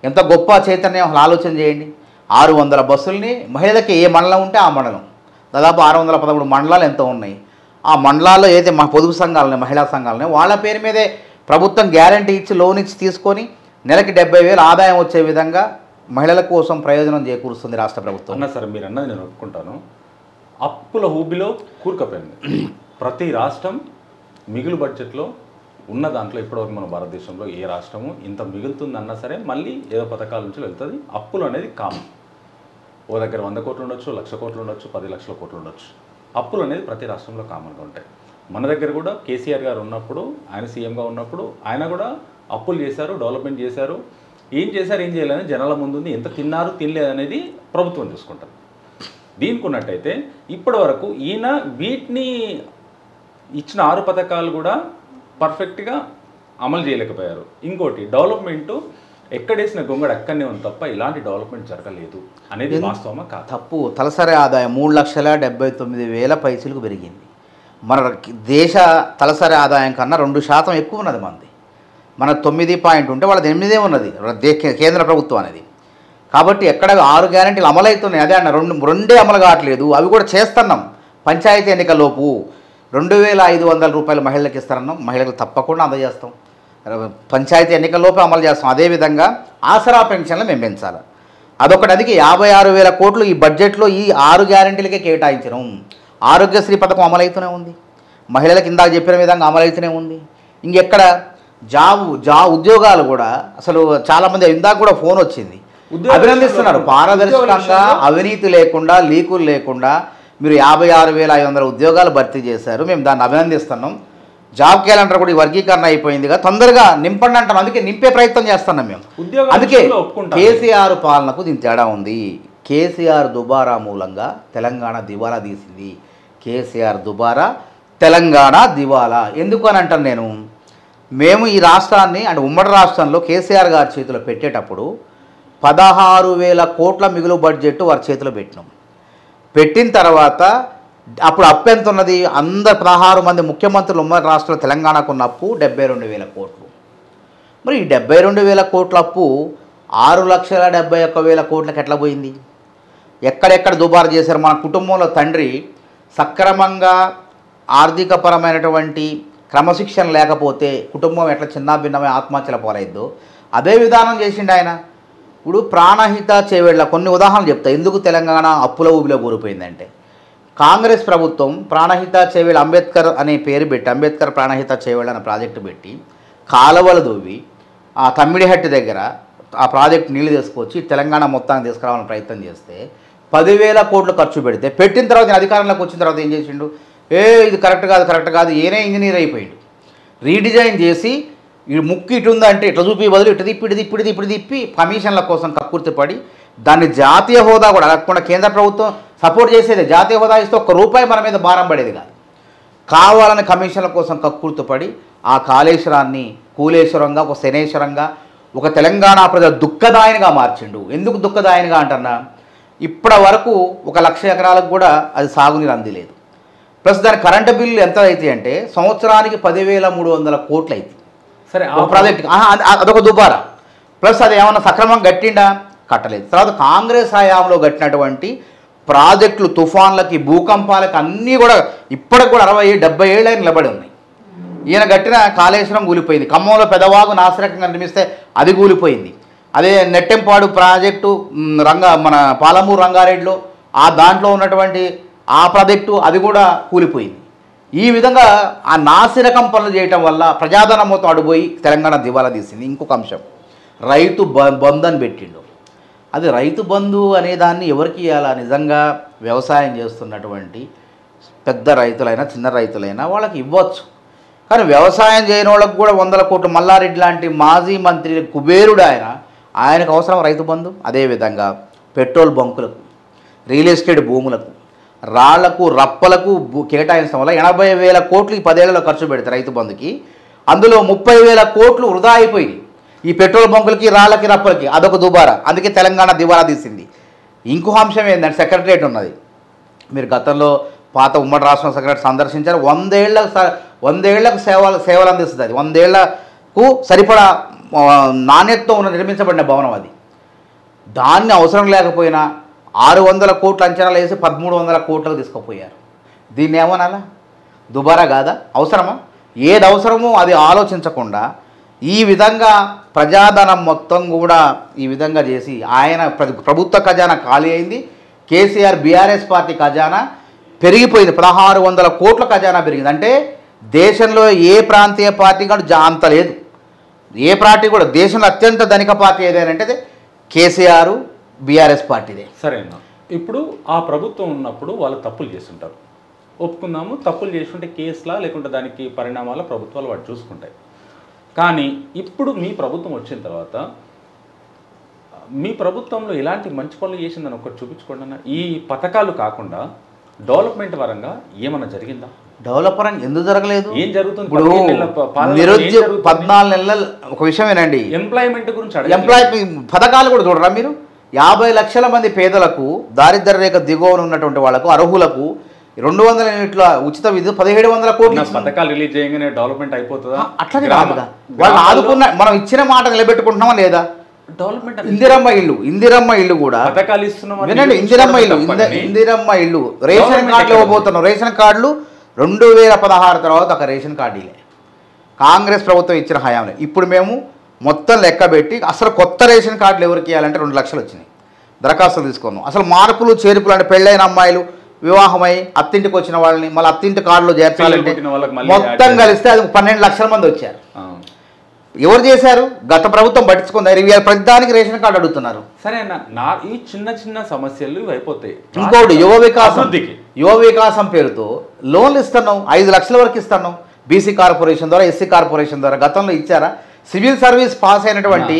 ఎంత గొప్ప చైతన్యం ఆలోచన చేయండి. 600 బస్సుల్ని మహిళలకి ఏ మండలం ఉంటే ఆ మండలం, దాదాపు 613 మండలాలు ఎంతో ఉన్నాయి. ఆ మండలాల్లో ఏదైతే మా పొదుపు సంఘాలని మహిళా సంఘాలని వాళ్ళ పేరు మీదే ప్రభుత్వం గ్యారంటీ ఇచ్చి లోన్ ఇచ్చి తీసుకొని నెలకి 70,000 ఆదాయం వచ్చే విధంగా మహిళల కోసం ప్రయోజనం చేకూరుస్తుంది రాష్ట్ర ప్రభుత్వం. అన్న సరే, మీరు అన్నది నేను ఒప్పుకుంటాను. అప్పుల ఊబిలో కూరుకుపోయింది ప్రతి రాష్ట్రం. మిగులు బడ్జెట్లో ఉన్న దాంట్లో ఇప్పటివరకు మన భారతదేశంలో ఏ రాష్ట్రము ఇంత మిగులుతుందన్నా సరే మళ్ళీ ఏదో పథకాల నుంచి వెళ్తుంది. అప్పులు అనేది కామన్. ఓ దగ్గర 100 కోట్లు ఉండొచ్చు, 1,00,000 కోట్లు ఉండొచ్చు, 10 లక్షల కోట్లు ఉండొచ్చు. అప్పులు అనేది ప్రతి రాష్ట్రంలో కామన్గా ఉంటాయి. మన దగ్గర కూడా కేసీఆర్ గారు ఉన్నప్పుడు, ఆయన సీఎంగా ఉన్నప్పుడు ఆయన కూడా అప్పులు చేశారు, డెవలప్మెంట్ చేశారు. ఏం చేశారు, ఏం చేయాలని జనాల ముందుంది. ఎంత తిన్నారు, తినలేదు అనేది ప్రభుత్వం చూసుకుంటారు. దీనికి ఉన్నట్టయితే ఇప్పటి వరకు ఈయన వీటిని ఇచ్చిన 6 పథకాలు కూడా పర్ఫెక్ట్గా అమలు చేయలేకపోయారు. ఇంకోటి డెవలప్మెంటు ఎక్కడేసిన గొంగడు అక్కడనే ఉంది తప్ప ఇలాంటి డెవలప్మెంట్ జరగలేదు అనేది వాస్తవమా కాదు? తప్పు. తలసరి ఆదాయం 3,79,000 పైసలకు పెరిగింది. మన దేశ తలసరి ఆదాయం కన్నా 2% ఎక్కువ ఉన్నది మనది. మన 9 పాయింట్ ఉంటే వాళ్ళది 8 ఉన్నది కేంద్ర ప్రభుత్వం అనేది. కాబట్టి ఎక్కడ 6 గ్యారెంటీలు అమలవుతున్నాయి. అదే అన్న రెండే అమలు కావట్లేదు. అవి కూడా చేస్తున్నాం. పంచాయతీ ఎన్నికల్లోపు 2,500 రూపాయలు మహిళలకు ఇస్తారన్నాం. మహిళలకు తప్పకుండా అందజేస్తాం. పంచాయతీ ఎన్నికల్లోపే అమలు చేస్తాం. అదేవిధంగా ఆసరా పెన్షన్లు మేము పెంచాలి. అదొకటి. అందుకే 56,000 కోట్లు ఈ బడ్జెట్లో ఈ 6 గ్యారెంటీలకే కేటాయించడం. ఆరోగ్యశ్రీ పథకం అమలవుతూనే ఉంది. మహిళలకు ఇందాక చెప్పిన విధంగా అమలవుతూనే ఉంది. ఇంకెక్కడ ఉద్యోగాలు కూడా అసలు చాలామంది ఇందాక కూడా ఫోన్ వచ్చింది, అభినందిస్తున్నారు. పారదర్శకంగా అవినీతి లేకుండా లీకులు లేకుండా మీరు 56,500 ఉద్యోగాలు భర్తీ చేశారు. మేము దాన్ని అభినందిస్తున్నాం. జాబ్ క్యాలెండర్ కూడా వర్గీకరణ అయిపోయిందిగా, తొందరగా నింపండి అంటాం. అందుకే నింపే ప్రయత్నం చేస్తున్నాం మేము. అందుకే కేసీఆర్ పాలనకు దీని తేడా ఉంది. కేసీఆర్ దుబారా మూలంగా తెలంగాణ దివాలా తీసింది. కేసీఆర్ దుబారా, తెలంగాణ దివాలా. ఎందుకు అని అంటాను నేను. మేము ఈ రాష్ట్రాన్ని అంటే ఉమ్మడి రాష్ట్రంలో కేసీఆర్ గారి చేతిలో పెట్టేటప్పుడు 16,000 కోట్ల మిగులు బడ్జెట్ వారి చేతిలో పెట్టినాం. పెట్టిన తర్వాత అప్పుడు అప్పు ఎంత ఉన్నది? 16 మంది ముఖ్యమంత్రులు ఉమ్మడి రాష్ట్రంలో తెలంగాణకు ఉన్న అప్పు 72,000 కోట్లు. మరి ఈ 72,000 కోట్ల అప్పు 6,71,000 కోట్లకి ఎట్లా పోయింది? ఎక్కడెక్కడ దుబారా చేశారు? మన కుటుంబంలో తండ్రి సక్రమంగా ఆర్థికపరమైనటువంటి క్రమశిక్షణ లేకపోతే కుటుంబం ఎట్లా చిన్నాభిన్నమై ఆత్మహత్యల పాలైద్దో అదే విధానం చేసిండు ఆయన. ఇప్పుడు ప్రాణహిత చేవేళ్ల కొన్ని ఉదాహరణలు చెప్తా ఎందుకు తెలంగాణ అప్పుల ఊబిలో కూలిపోయిందంటే. కాంగ్రెస్ ప్రభుత్వం ప్రాణహిత చేవేళ్ళ అంబేద్కర్ అనే పేరు పెట్టి అంబేద్కర్ ప్రాణహిత చేవేళ్ళ అనే ప్రాజెక్టు పెట్టి కాలువలు దూవి ఆ తమ్మిడిహట్టి దగ్గర ఆ ప్రాజెక్టు నీళ్లు తీసుకొచ్చి తెలంగాణ మొత్తాన్ని తీసుకురావాలని ప్రయత్నం చేస్తే 10,000 కోట్లు ఖర్చు పెడితే పెట్టిన తర్వాత అధికారంలోకి వచ్చిన తర్వాత ఏం చేసిండు? ఇది కరెక్ట్ కాదు ఈయనే ఇంజనీర్ అయిపోయిండు. రీడిజైన్ చేసి ఈ ముక్కు ఇటు ఉందంటే ఇట్లా చూపి బదులు ఇటు తిప్పి కమిషన్ల కోసం కక్కుర్తిపడి దాన్ని జాతీయ హోదా కూడా కాకుండా కేంద్ర ప్రభుత్వం సపోర్ట్ చేసేది. జాతీయ హోదా ఇస్తే ₹1 మన మీద భారం పడేది కాదు. కావాలని కమిషన్ల కోసం కక్కుర్తిపడి ఆ కాళేశ్వరాన్ని కూలేశ్వరంగా ఒక శనేశ్వరంగా ఒక తెలంగాణ ప్రజల దుఃఖదాయనిగా మార్చిండు. ఎందుకు దుఃఖదాయనిగా అంటున్నా? ఇప్పటి వరకు 1,00,000 ఎకరాలకు కూడా అది సాగునీరు అందలేదు. ప్లస్ దాని కరెంటు బిల్లు ఎంత అవుతాయి అంటే సంవత్సరానికి 10,300 కోట్లు అవుతుంది. సరే ఒక ప్రాజెక్ట్ అదొక దుబారా. ప్లస్ అది ఏమన్నా సక్రమంగా కట్టిండా? కట్టలేదు. తర్వాత కాంగ్రెస్ హయాంలో కట్టినటువంటి ప్రాజెక్టులు తుఫాన్లకి భూకంపాలకి అన్నీ కూడా ఇప్పటికి కూడా 60-70 ఏళ్ళు నిలబడి ఉన్నాయి. ఈయన కట్టిన కాళేశ్వరం కూలిపోయింది. ఖమ్మంలో పెదవాగు నాసిరకంగా నిర్మిస్తే అది కూలిపోయింది. అదే నెట్టెంపాడు ప్రాజెక్టు మన పాలమూరు రంగారెడ్డిలో ఆ దాంట్లో ఉన్నటువంటి ఆ ప్రాజెక్టు అది కూడా కూలిపోయింది. ఈ విధంగా ఆ నాసిరకం పనులు చేయటం వల్ల ప్రజాధనం మొత్తం అడిపోయి తెలంగాణ దివాలా తీసింది. ఇంకొక అంశం, రైతు బంధు అని పెట్టిండు. అది రైతు బంధు అనేదాన్ని ఎవరికి ఇవ్వాలా? నిజంగా వ్యవసాయం చేస్తున్నటువంటి పెద్ద రైతులైనా చిన్న రైతులైనా వాళ్ళకి ఇవ్వచ్చు. కానీ వ్యవసాయం చేయని వాళ్ళకు కూడా 100 కోట్లు మల్లారెడ్డి లాంటి మాజీ మంత్రి కుబేరుడు ఆయనకు అవసరం రైతు బంధు. అదేవిధంగా పెట్రోల్ బంకులకు, రియల్ ఎస్టేట్ భూములకు, రాళ్లకు రప్పలకు కేటాయించడం వల్ల 80,000 కోట్లు ఈ 10 ఏళ్లలో ఖర్చు పెడతారు రైతు బంధుకి. అందులో 30,000 కోట్లు వృధా అయిపోయింది ఈ పెట్రోల్ బంకులకి, రాళ్ళకి, రప్పలకి. అదొక దుబారా. అందుకే తెలంగాణ దివాలా తీసింది. ఇంకో అంశం ఏంటంటే సెక్రటరియట్ ఉన్నది. మీరు గతంలో పాత ఉమ్మడి రాష్ట్రం సెక్రటరీ సందర్శించారు. 100 ఏళ్లకు సేవలు అందిస్తుంది. అది 100 ఏళ్లకు సరిపడా నాణ్యతతో నిర్మించబడిన భవనం అది. దాన్ని అవసరం లేకపోయినా 600 కోట్ల అంచనాలు వేసి 1300 కోట్లకు తీసుకుపోయారు. దీన్ని ఏమనాలా? దుబారా కాదా? అవసరమా? ఏది అవసరమో అది ఆలోచించకుండా ఈ విధంగా ప్రజాధనం మొత్తం కూడా ఈ విధంగా చేసి ఆయన ప్రభుత్వ ఖజానా ఖాళీ అయింది. కేసీఆర్ బీఆర్ఎస్ పార్టీ ఖజానా పెరిగిపోయింది. 1600 కోట్ల ఖజానా పెరిగింది. అంటే దేశంలో ఏ ప్రాంతీయ పార్టీ కూడా అంత లేదు. ఏ పార్టీ కూడా దేశంలో అత్యంత ధనిక పార్టీ ఏదైనా కేసీఆర్ బీఆర్ఎస్ పార్టీదే. సరేనా, ఇప్పుడు ఆ ప్రభుత్వం ఉన్నప్పుడు వాళ్ళు తప్పులు చేస్తుంటారు, ఒప్పుకుందాము. తప్పులు చేస్తుంటే కేసులా లేకుంటే దానికి పరిణామాల ప్రభుత్వాలు వాటి చూసుకుంటాయి. కానీ ఇప్పుడు మీ ప్రభుత్వం వచ్చిన తర్వాత మీ ప్రభుత్వంలో ఎలాంటి మంచి పనులు చేసిందని ఒకటి చూపించుకోండి అన్న. ఈ పథకాలు కాకుండా డెవలప్మెంట్ పరంగా ఏమన్నా జరిగిందా? డెవలపర్ ఎందుకు జరగలేదు? ఏం జరుగుతుంది? నిరుద్యోగ 14 నెలలు. ఒక విషయం ఏనండి, ఎంప్లాయ్మెంట్ గురించి పథకాలు కూడా చూడరా మీరు. 50 లక్షల మంది పేదలకు, దారిద్ర్య రేఖ దిగువన ఉన్నటువంటి వాళ్ళకు, అర్హులకు 200 యూనిట్ల ఉచిత విద్యుత్ 1700 కోట్లు పథకాలు రిలీజ్ చేయగానే డెవలప్మెంట్ అయిపోతుందా? అట్లనే కాదుగా. వాళ్ళు ఆదుకున్న మనం ఇచ్చిన మాట నిలబెట్టుకుంటున్నామా లేదా? డెవలప్మెంట్. ఇందిరమ్మ ఇల్లు కూడా పథకాలు ఇస్తున్నాం. వినండి, ఇందిరమ్మ ఇల్లు రేషన్ కార్డులు ఇవ్వబోతున్నాం. రేషన్ కార్డులు 2016 తర్వాత ఒక రేషన్ కార్డు కాంగ్రెస్ ప్రభుత్వం ఇచ్చిన హయాంలో. ఇప్పుడు మేము మొత్తం లెక్క పెట్టి అసలు కొత్త రేషన్ కార్డులు ఎవరికి ఇవ్వాలంటే 2 లక్షలు వచ్చినాయి. దరఖాస్తులు తీసుకున్నాం. అసలు మార్పులు చేర్పులు అంటే పెళ్ళైన అమ్మాయిలు వివాహమై అత్తింటికి వచ్చిన వాళ్ళని మళ్ళీ అత్తింటి కార్డులో చేర్చాలంటే మొత్తం కలిస్తే అది 12 లక్షల మంది వచ్చారు. ఎవరు చేశారు? గత ప్రభుత్వం పట్టించుకుంది. ప్రతిదానికి రేషన్ కార్డు అడుగుతున్నారు. సరే అన్న, ఈ చిన్న చిన్న సమస్యలు ఇవి అయిపోతాయి. ఇంకోటి యువ వికాసం పేరుతో లోన్లు ఇస్తున్నాం. 5 లక్షల వరకు ఇస్తున్నాం. బీసీ కార్పొరేషన్ ద్వారా, ఎస్సీ కార్పొరేషన్ ద్వారా. గతంలో ఇచ్చారా? సివిల్ సర్వీస్ పాస్ అయినటువంటి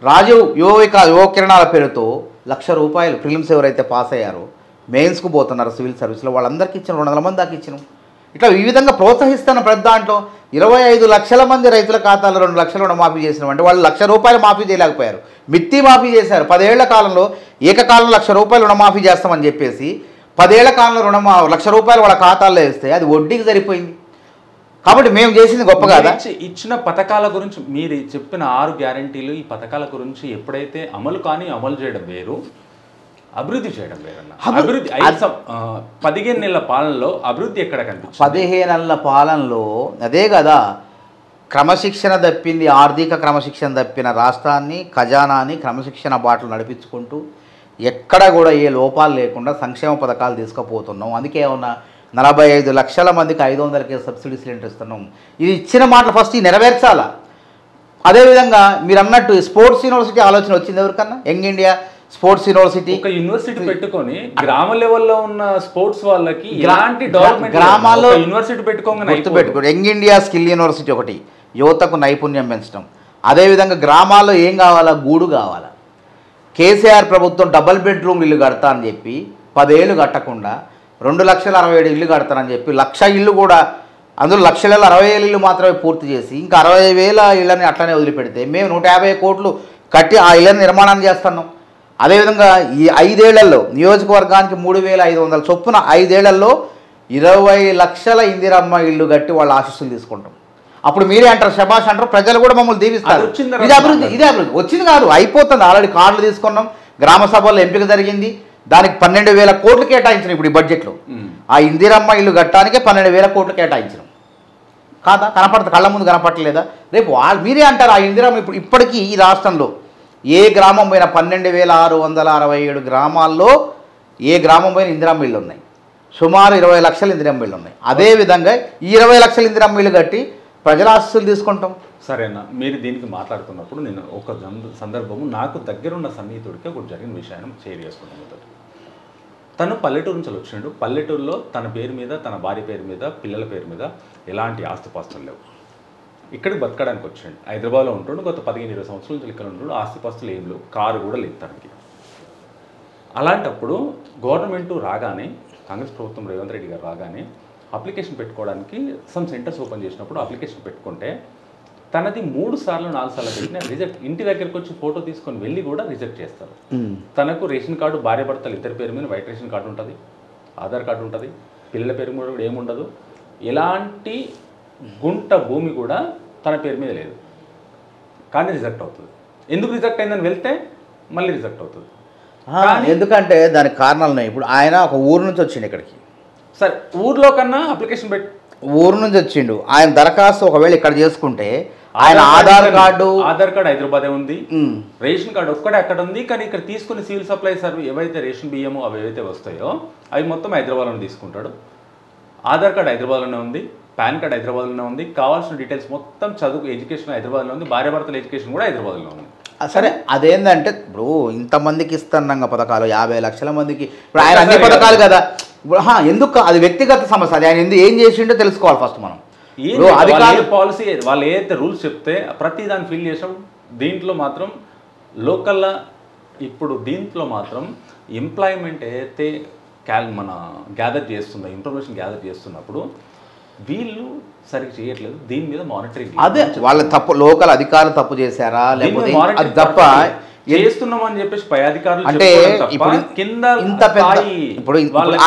రాజీవ్ యువ కిరణాల పేరుతో ₹1,00,000 ప్రిలిమ్స్ ఎవరైతే పాస్ అయ్యారో మెయిన్స్కు పోతున్నారు సివిల్ సర్వీస్లో వాళ్ళందరికీ ఇచ్చిన 200 మంది దాకా ఇచ్చినాం. ఇట్లా ఈ విధంగా ప్రోత్సహిస్తున్న ప్రతి దాంట్లో 25 లక్షల మంది రైతుల ఖాతాలో 2 లక్షలు రుణమాఫీ చేసినాం. అంటే వాళ్ళు ₹1,00,000 మాఫీ చేయలేకపోయారు, మిత్తి మాఫీ చేశారు. 10 ఏళ్ల కాలంలో ఏకకాలంలో ₹1,00,000 రుణమాఫీ చేస్తామని చెప్పేసి 10 ఏళ్ల కాలంలో ₹1,00,000 వాళ్ళ ఖాతాల్లో వేస్తే అది వడ్డీకి సరిపోయింది. కాబట్టి మేము చేసింది గొప్ప కాదా? ఇచ్చిన పథకాల గురించి మీరు చెప్పిన 6 గ్యారంటీలు, ఈ పథకాల గురించి ఎప్పుడైతే అమలు చేయడం వేరు, అభివృద్ధి చేయడం వేరన్న. అభివృద్ధి 15 నెలల పాలనలో అభివృద్ధి ఎక్కడ కనిపించింది? 15 నెలల పాలనలో అదే కదా క్రమశిక్షణ తప్పింది. ఆర్థిక క్రమశిక్షణ తప్పిన రాష్ట్రాన్ని, ఖజానాని క్రమశిక్షణ బాటలు నడిపించుకుంటూ ఎక్కడ కూడా ఏ లోపాలు లేకుండా సంక్షేమ పథకాలు తీసుకుపోతున్నాం. అందుకే ఏమన్నా 45 లక్షల మందికి 500కే సబ్సిడీ సిలిండర్ ఇస్తున్నాం. ఇది ఇచ్చిన మాటలు ఫస్ట్ నెరవేర్చాలా. అదేవిధంగా మీరు అన్నట్టు స్పోర్ట్స్ యూనివర్సిటీ ఆలోచన వచ్చింది ఎవరికన్నా? Young India sports university. ఒక యూనివర్సిటీ పెట్టుకొని గ్రామ లెవెల్లో ఉన్న స్పోర్ట్స్ వాళ్ళకి ఇలాంటి డెవలప్మెంట్ గ్రామాల్లో యూనివర్సిటీ పెట్టుకోండి. యంగ్ ఇండియా స్కిల్ యూనివర్సిటీ ఒకటి, యువతకు నైపుణ్యం పెంచడం. అదేవిధంగా గ్రామాల్లో ఏం కావాలా? గూడు కావాలా. కేసీఆర్ ప్రభుత్వం డబల్ బెడ్రూమ్ ఇల్లు కడతా అని చెప్పి 10 ఏళ్ళు కట్టకుండా 2,67,000 ఇల్లు కడతానని చెప్పి 1,00,000 ఇల్లు కూడా, అందులో 1,60,000 ఇల్లు మాత్రమే పూర్తి చేసి ఇంకా 60,000 ఇళ్ళని అట్లనే వదిలిపెడితే మేము 150 కోట్లు కట్టి ఆ ఇళ్ళని నిర్మాణాన్ని చేస్తున్నాం. అదేవిధంగా ఈ 5 ఏళ్లలో నియోజకవర్గానికి 3,500 చొప్పున 5 ఏళ్లలో 20 లక్షల ఇందిరమ్మ ఇల్లు కట్టి వాళ్ళ ఆశీస్సులు తీసుకుంటాం. అప్పుడు మీరే అంటారు, శభాష్ అంటారు, ప్రజలు కూడా మమ్మల్ని దీవిస్తారు. ఇదే అభివృద్ధి వచ్చింది కాదు, అయిపోతుంది. ఆల్రెడీ కార్డులు తీసుకున్నాం, గ్రామ సభల్లో ఎంపిక జరిగింది, దానికి 12,000 కోట్లు కేటాయించినాం. ఇప్పుడు ఈ బడ్జెట్లో ఆ ఇందిరమ్మ ఇల్లు కట్టడానికే 12,000 కోట్లు కేటాయించినాం. కాదా? కళ్ళ ముందు కనపడలేదా? రేపు మీరే అంటారు ఆ ఇందిరమ్మ. ఇప్పటికీ ఈ రాష్ట్రంలో ఏ గ్రామం పోయినా 12,667 గ్రామాల్లో ఏ గ్రామం పోయినా ఇందిరమ్మ ఇళ్ళు ఉన్నాయి. సుమారు 20 లక్షల ఇందిరమ్మ ఇళ్ళు ఉన్నాయి. అదేవిధంగా ఈ 20 లక్షల ఇందిరమ్మ ఇళ్ళు కట్టి ప్రజల ఆస్తులు తీసుకుంటాం. సరేనా, మీరు దీనికి మాట్లాడుతున్నప్పుడు నేను ఒక సందర్భము నాకు దగ్గరున్న సన్నిహితుడికి ఒకటి జరిగిన విషయాన్ని షేర్ చేసుకుంటాను. తను పల్లెటూరు నుంచి వచ్చిండు. పల్లెటూరులో తన పేరు మీద, తన భార్య పేరు మీద, పిల్లల పేరు మీద ఎలాంటి ఆస్తిపాస్తులు లేవు. ఇక్కడికి బతకడానికి వచ్చాడు. హైదరాబాద్లో ఉంటుండు. గత 15-20 సంవత్సరాల నుంచి ఇక్కడ ఉంటుండు. ఆస్తిపాస్తులు ఏం లేవు, కారు కూడా లేదు తనకి. అలాంటప్పుడు గవర్నమెంట్ రాగానే కాంగ్రెస్ ప్రభుత్వం రేవంత్ రెడ్డి గారు రాగానే అప్లికేషన్ పెట్టుకోవడానికి సమ్ సెంటర్స్ ఓపెన్ చేసినప్పుడు అప్లికేషన్ పెట్టుకుంటే తనది 3 సార్లు 4 సార్లు పెట్టిన రిజెక్ట్, ఇంటి దగ్గరికి వచ్చి ఫోటో తీసుకొని వెళ్ళి కూడా రిజెక్ట్ చేస్తారు. తనకు రేషన్ కార్డు భార్య భర్తలు ఇద్దరి పేరు మీద వైట్ రేషన్ కార్డు ఉంటుంది, ఆధార్ కార్డు ఉంటుంది, పిల్లల పేరు మీద కూడా ఏముండదు, ఎలాంటి గుంట భూమి కూడా తన పేరు మీద లేదు, కానీ రిజెక్ట్ అవుతుంది. ఎందుకు రిజెక్ట్ అయిందని వెళ్తే మళ్ళీ రిజెక్ట్ అవుతుంది. ఎందుకంటే దానికి కారణాలు ఉన్నాయి. ఇప్పుడు ఆయన ఒక ఊరు నుంచి వచ్చిండు ఇక్కడికి, సరే ఊర్లో కన్నా అప్లికేషన్ ఊరు నుంచి వచ్చిండు, ఆయన దరఖాస్తు ఒకవేళ ఇక్కడ చేసుకుంటే ఆయన ఆధార్ కార్డు హైదరాబాదే ఉంది, రేషన్ కార్డు ఒక్కడే అక్కడ ఉంది, కానీ ఇక్కడ తీసుకుని సివిల్ సప్లై సర్వీస్ ఏవైతే రేషన్ బియ్యమో అవి ఏవైతే వస్తాయో అవి మొత్తం హైదరాబాద్లో తీసుకుంటాడు. ఆధార్ కార్డు హైదరాబాద్లోనే ఉంది, పాన్ కార్డ్ హైదరాబాద్లోనే ఉంది, కావాల్సిన డీటెయిల్స్ మొత్తం చదువు ఎడ్యుకేషన్ హైదరాబాద్లో ఉంది, భార్యాభర్తల ఎడ్యుకేషన్ కూడా హైదరాబాద్లో ఉంది. సరే అదేంటంటే ఇప్పుడు ఇంతమందికి ఇస్తున్నాం పథకాలు 50 లక్షల మందికి, ఇప్పుడు ఆయన అన్ని పథకాలు కదా, ఇప్పుడు ఎందుకు అది వ్యక్తిగత సమస్య, అది ఆయన ఎందుకు ఏం చేసిండో తెలుసుకోవాలి ఫస్ట్ మనం. పాలసీ వాళ్ళు ఏదైతే రూల్స్ చెప్తే ప్రతి దాన్ని ఫిల్ చేసాం. దీంట్లో మాత్రం లోకల్ ఇప్పుడు దీంట్లో మాత్రం ఎంప్లాయ్మెంట్ ఏదైతే మన గ్యాదర్ చేస్తుందో ఇన్ఫర్మేషన్ గ్యాదర్ చేస్తున్నప్పుడు వీళ్ళు సరిగ్గా చేయట్లేదు. దీని మీద మానిటరింగ్, అదే వాళ్ళ తప్పు, లోకల్ అధికారులు తప్పు చేశారా లేకపోతే అది తప్ప చేస్తున్నామని చెప్పేసి పై అధికారులు అంటే ఇప్పుడు కింద ఇంత పెద్ద ఇప్పుడు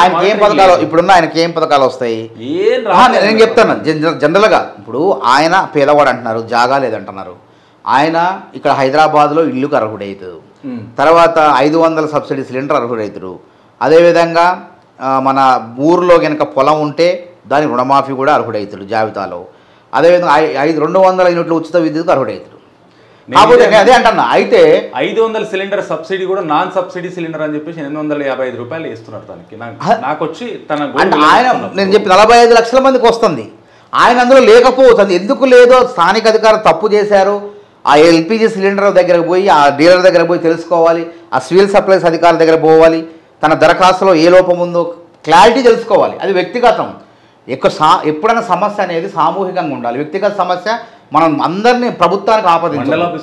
ఆయనకి ఏం పథకాలు ఇప్పుడున్న ఆయనకి ఏం పథకాలు వస్తాయి నేను చెప్తాను. జనరల్గా ఇప్పుడు ఆయన పేదవాడు అంటున్నారు, జాగా లేదంటున్నారు. ఆయన ఇక్కడ హైదరాబాద్లో ఇల్లుకు అర్హుడవుతాడు, తర్వాత 500 సబ్సిడీ సిలిండర్ అర్హుడవుతాడు. అదేవిధంగా మన ఊరిలో కనుక పొలం ఉంటే దానికి రుణమాఫీ కూడా అర్హుడవుతాడు జాబితాలో. అదేవిధంగా 200 యూనిట్ల ఉచిత విద్యుత్కు అర్హుడవుతాడు. కాకపోతే అదే అంటున్నా, అయితే 500 సిలిండర్ సబ్సిడీ కూడా నాన్ సబ్సిడీ సిలిండర్ అని చెప్పేసి 855 రూపాయలు వేస్తున్నారు దానికి. నాకు వచ్చి తన ఆయన నేను చెప్పి 45 లక్షల మందికి వస్తుంది, ఆయన అందులో లేకపోతుంది. ఎందుకు లేదో స్థానిక అధికారులు తప్పు చేశారు. ఆ ఎల్పిజి సిలిండర్ దగ్గరకు పోయి ఆ డీలర్ దగ్గర పోయి తెలుసుకోవాలి, ఆ సివిల్ సప్లైస్ అధికారుల దగ్గర పోవాలి, తన దరఖాస్తులో ఏ లోపం ఉందో క్లారిటీ తెలుసుకోవాలి. అది వ్యక్తిగతం. ఎప్పుడైనా సమస్య అనేది సామూహికంగా ఉండాలి. వ్యక్తిగత సమస్య మనం అందరినీ ప్రభుత్వానికి ఆపదించాలి.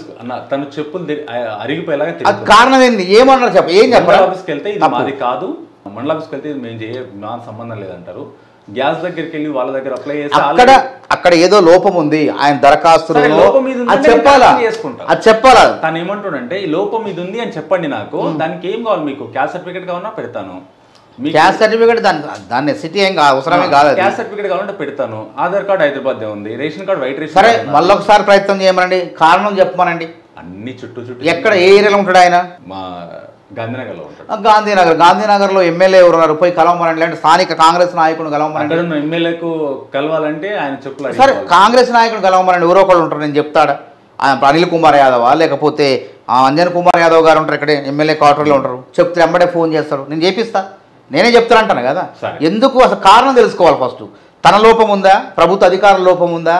తను చెప్పులు అరిగిపోయేలాగా కారణం ఏంది, ఏమన్నారు ఏం చెప్పాలి. ఆఫీస్కి వెళ్తే ఇది మాది కాదు, మండల ఆఫీస్కి వెళ్తే ఇది మేము మా సంబంధం లేదంటారు. గ్యాస్ దగ్గరికి వెళ్ళి వాళ్ళ దగ్గర అప్లై చేసి అక్కడ ఏదో లోపం ఉంది ఆయన దరఖాస్తులో చెప్పాలా, అది చెప్పాలా. తను ఏమంటుండంటే ఈ లోపం ఇది ఉంది అని చెప్పండి, నాకు దానికి ఏం కావాలి, మీకు క్యాస్ట్ సర్టిఫికేట్ కావాలన్నా పెడతాను, క్యాస్ట్ సర్టిఫికేట్ దాన్ని సిటీ ఏం అవసరమే కాదు, క్యాస్ట్ సర్టిఫికేట్ కావాలంటే పెడతాను, ఆధార్ కార్డు హైదరాబాద్ ఉంది, రేషన్ కార్డు వైట్ రేషన్. సరే మళ్ళొకసారి ప్రయత్నం చేయమనండి, కారణం చెప్పమనండి. అన్ని చుట్టూ ఎక్కడ ఏ ఏరియాలో ఉంటాడు ఆయన? మా గాంధీనగర్లో ఉంటాడు. గాంధీనగర్లో ఎమ్మెల్యే ఎవరు ఉన్నారు, పోయి కలవమనండి. అంటే స్థానిక కాంగ్రెస్ నాయకుడు కలవమనండి. ఎమ్మెల్యేకు కలవాలంటే ఆయన చెప్పులు. సరే కాంగ్రెస్ నాయకుడు కలవమనండి, ఎవరో ఒకళ్ళు ఉంటారు. నేను చెప్తాడా, అనిల్ కుమార్ యాదవ్ లేకపోతే అంజన్ కుమార్ యాదవ్ గారు ఉంటారు, ఇక్కడ ఎమ్మెల్యే క్వార్టర్లో ఉంటారు. చెప్తే వెంబడే ఫోన్ చేస్తారు, నేను చేపిస్తా. నేనే చెప్తానంటాను కదా. ఎందుకు అసలు కారణం తెలుసుకోవాలి ఫస్ట్. తన లోపం ఉందా, ప్రభుత్వ అధికారుల లోపం ఉందా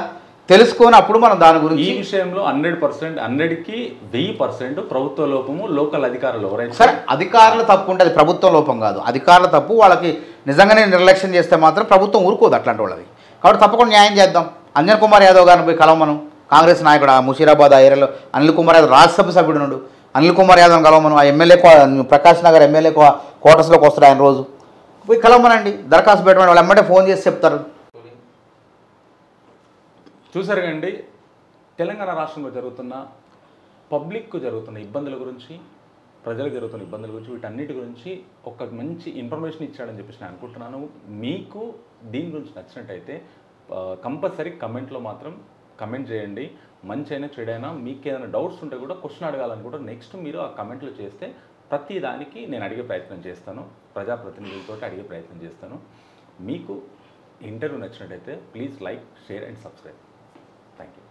తెలుసుకొని అప్పుడు మనం దాని గురించి. ఈ విషయంలో 100%, 100కి 1000% ప్రభుత్వ లోపము, లోకల్ అధికారులు ఎవరైతే. సరే అధికారుల తప్పు ఉంటే అది ప్రభుత్వ లోపం కాదు, అధికారుల తప్పు. వాళ్ళకి నిజంగానే నిర్లక్ష్యం చేస్తే మాత్రం ప్రభుత్వం ఊరుకోదు అట్లాంటి వాళ్ళది. కాబట్టి తప్పకుండా న్యాయం చేద్దాం. అంజన్ కుమార్ యాదవ్ గారిని పోయి కలవమను, కాంగ్రెస్ నాయకుడు ఆ ముషీరాబాద్ ఏరియాలో అనిల్ కుమార్ యాదవ్ రాజ్యసభ సభ్యుడు ఉన్నాడు, అనిల్ కుమార్ యాదవ్ కలవమను. ఆ ఎమ్మెల్యే ప్రకాష్ నగర్ ఎమ్మెల్యే క్వార్టర్స్లోకి వస్తాడు ఆయన, రోజు పోయి కలవమనండి, దరఖాస్తు పెట్టమని. వాళ్ళు ఎమ్మటే ఫోన్ చేసి చెప్తారు. చూసారు కండి, తెలంగాణ రాష్ట్రంలో జరుగుతున్న పబ్లిక్కు జరుగుతున్న ఇబ్బందుల గురించి, ప్రజలకు జరుగుతున్న ఇబ్బందుల గురించి, వీటన్నిటి గురించి ఒక మంచి ఇన్ఫర్మేషన్ ఇచ్చాడని చెప్పేసి నేను అనుకుంటున్నాను. మీకు దీని గురించి నచ్చినట్టయితే కంపల్సరీ కమెంట్లో మాత్రం కమెంట్ చేయండి. మంచి అయినా చెడైనా మీకు ఏదైనా డౌట్స్ ఉంటే కూడా క్వశ్చన్ అడగాలనుకుంటే నెక్స్ట్ మీరు ఆ కమెంట్లో చేస్తే ప్రతి దానికి నేను అడిగే ప్రయత్నం చేస్తాను, ప్రజాప్రతినిధులతో అడిగే ప్రయత్నం చేస్తాను. మీకు ఇంటర్వ్యూ నచ్చినట్టయితే please like, share and subscribe. Thank you.